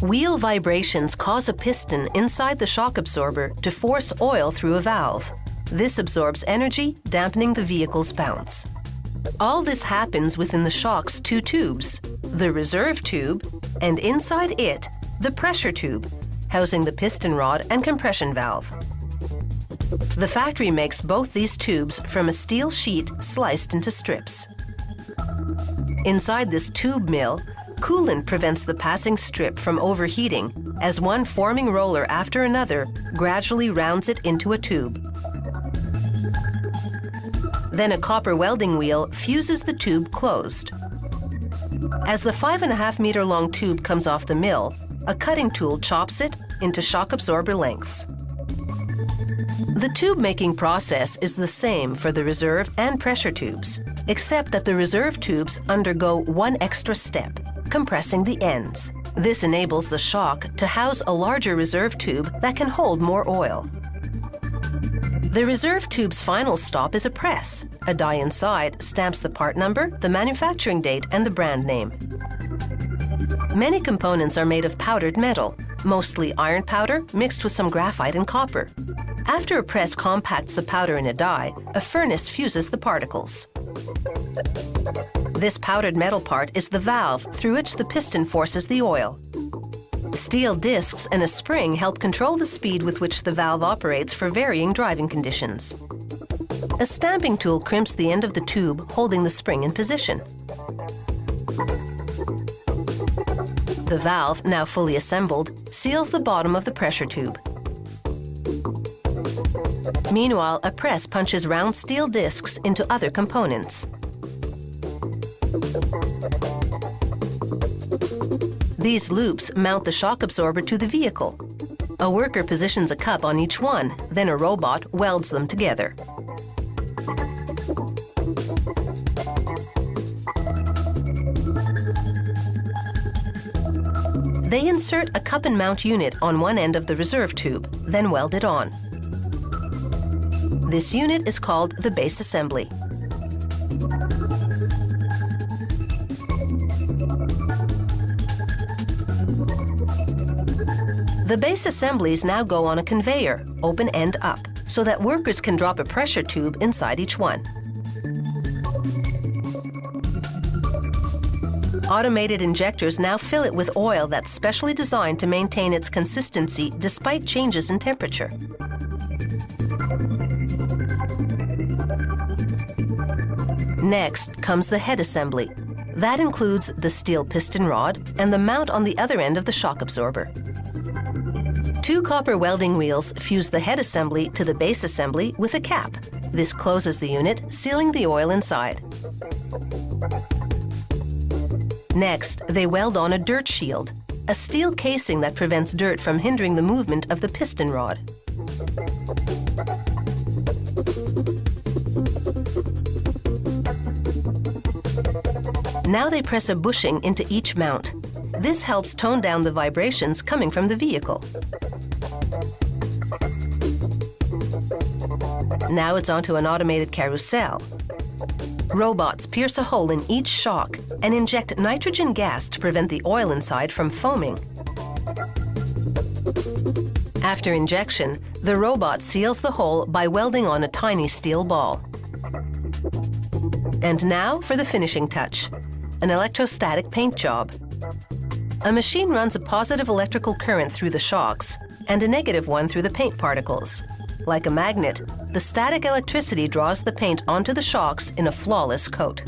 Wheel vibrations cause a piston inside the shock absorber to force oil through a valve. This absorbs energy, dampening the vehicle's bounce. All this happens within the shock's two tubes, the reserve tube, and inside it, the pressure tube, housing the piston rod and compression valve. The factory makes both these tubes from a steel sheet sliced into strips. Inside this tube mill, coolant prevents the passing strip from overheating as one forming roller after another gradually rounds it into a tube. Then a copper welding wheel fuses the tube closed. As the 5.5-meter long tube comes off the mill, a cutting tool chops it into shock absorber lengths. The tube-making process is the same for the reserve and pressure tubes, except that the reserve tubes undergo one extra step, compressing the ends. This enables the shock to house a larger reserve tube that can hold more oil. The reserve tube's final stop is a press. A die inside stamps the part number, the manufacturing date, and the brand name. Many components are made of powdered metal, mostly iron powder mixed with some graphite and copper. After a press compacts the powder in a die, a furnace fuses the particles. This powdered metal part is the valve through which the piston forces the oil. Steel discs and a spring help control the speed with which the valve operates for varying driving conditions. A stamping tool crimps the end of the tube, holding the spring in position. The valve, now fully assembled, seals the bottom of the pressure tube. Meanwhile, a press punches round steel discs into other components. These loops mount the shock absorber to the vehicle. A worker positions a cup on each one, then a robot welds them together. They insert a cup and mount unit on one end of the reserve tube, then weld it on. This unit is called the base assembly. The base assemblies now go on a conveyor, open end up, so that workers can drop a pressure tube inside each one. Automated injectors now fill it with oil that's specially designed to maintain its consistency despite changes in temperature. Next comes the head assembly. That includes the steel piston rod and the mount on the other end of the shock absorber. Two copper welding wheels fuse the head assembly to the base assembly with a cap. This closes the unit, sealing the oil inside. Next, they weld on a dirt shield, a steel casing that prevents dirt from hindering the movement of the piston rod. Now they press a bushing into each mount. This helps tone down the vibrations coming from the vehicle. Now it's onto an automated carousel. Robots pierce a hole in each shock and inject nitrogen gas to prevent the oil inside from foaming. After injection, the robot seals the hole by welding on a tiny steel ball. And now for the finishing touch, an electrostatic paint job. A machine runs a positive electrical current through the shocks and a negative one through the paint particles. Like a magnet, the static electricity draws the paint onto the shocks in a flawless coat.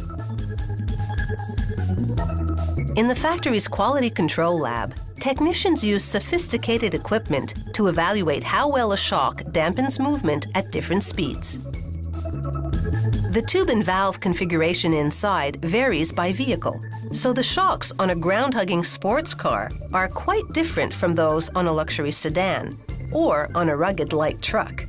In the factory's quality control lab, technicians use sophisticated equipment to evaluate how well a shock dampens movement at different speeds. The tube and valve configuration inside varies by vehicle, so the shocks on a ground-hugging sports car are quite different from those on a luxury sedan or on a rugged light truck.